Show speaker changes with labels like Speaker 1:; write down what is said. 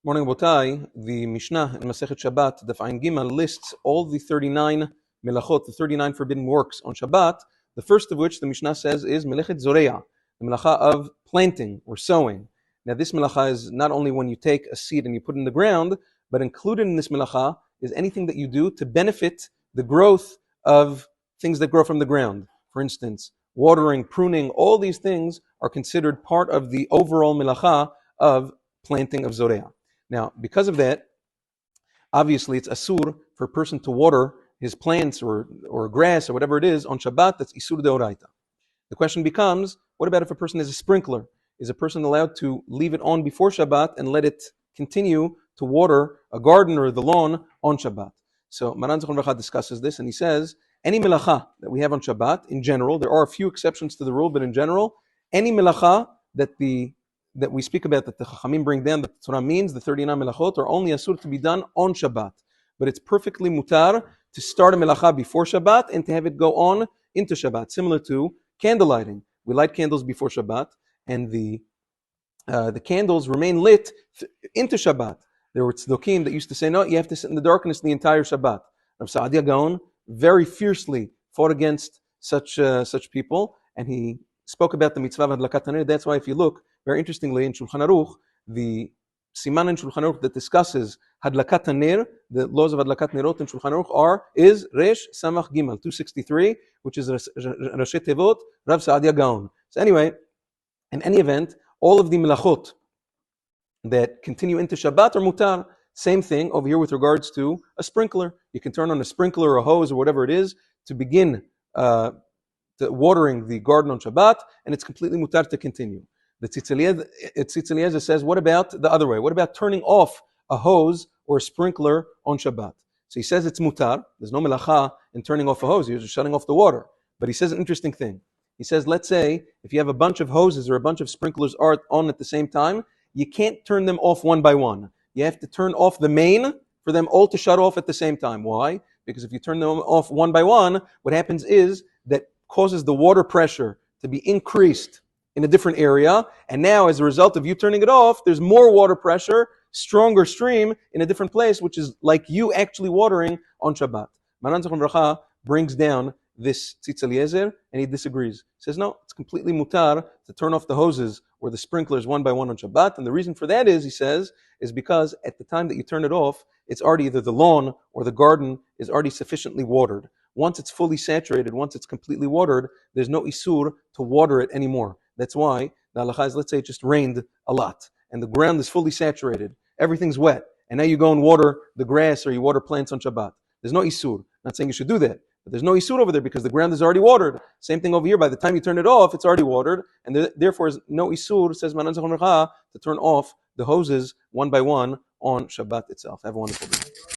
Speaker 1: Morning, Botai. The Mishnah in Masechet Shabbat, Daf Ayin Gimel, lists all the 39 melachot, the 39 forbidden works on Shabbat. The first of which the Mishnah says is Melechet Zoreya, the melacha of planting or sowing. Now, this melacha is not only when you take a seed and you put it in the ground, but included in this melacha is anything that you do to benefit the growth of things that grow from the ground. For instance, watering, pruning, all these things are considered part of the overall melacha of planting of Zoreya. Now, because of that, obviously it's asur for a person to water his plants or grass or whatever it is on Shabbat. That's isur deoraita. The question becomes, what about if a person has a sprinkler? Is a person allowed to leave it on before Shabbat and let it continue to water a garden or the lawn on Shabbat? So Maran Zichron Livracha discusses this, and he says, any melacha that we have on Shabbat, in general, there are a few exceptions to the rule, but in general, any melacha that we speak about, that the Chachamim bring down, that the Torah means, the 39 melachot, are only asur to be done on Shabbat. But it's perfectly mutar to start a melacha before Shabbat and to have it go on into Shabbat, similar to candle lighting. We light candles before Shabbat, and the candles remain lit into Shabbat. There were tzdokim that used to say, no, you have to sit in the darkness the entire Shabbat. Rav Saadia Gaon very fiercely fought against such people, and he spoke about the mitzvah of hadlakat haner. That's why if you look, very interestingly, in Shulchan Aruch, the siman in Shulchan Aruch that discusses hadlakat haner, the laws of hadlakat nerot in Shulchan Aruch is Resh Samach Gimel 263, which is Rashi Tevot Rav Saadia Gaon. So anyway, in any event, all of the melachot that continue into Shabbat are mutar. Same thing over here with regards to a sprinkler. You can turn on a sprinkler or a hose or whatever it is to begin watering the garden on Shabbat, and it's completely mutar to continue. The Tzitz Eliezer says, what about the other way? What about turning off a hose or a sprinkler on Shabbat? So he says it's mutar. There's no melacha in turning off a hose. You're just shutting off the water. But he says an interesting thing. He says, let's say if you have a bunch of hoses or a bunch of sprinklers on at the same time, you can't turn them off one by one. You have to turn off the main for them all to shut off at the same time. Why? Because if you turn them off one by one, what happens is that causes the water pressure to be increased in a different area, and now as a result of you turning it off, there's more water pressure, stronger stream in a different place, which is like you actually watering on Shabbat. Maran Zichron Livracha brings down this Tzitz Eliezer, and he disagrees. He says, no, it's completely mutar to turn off the hoses or the sprinklers one by one on Shabbat, and the reason for that is, he says, is because at the time that you turn it off, it's already either the lawn or the garden is already sufficiently watered. Once it's fully saturated, once it's completely watered, there's no isur to water it anymore. That's why the halacha is, let's say it just rained a lot and the ground is fully saturated, everything's wet, and now you go and water the grass or you water plants on Shabbat. There's no isur. Not saying you should do that, but there's no isur over there because the ground is already watered. Same thing over here. By the time you turn it off, it's already watered, and therefore is no isur, says Maran Zichron Livracha, to turn off the hoses one by one on Shabbat itself. Have a wonderful day.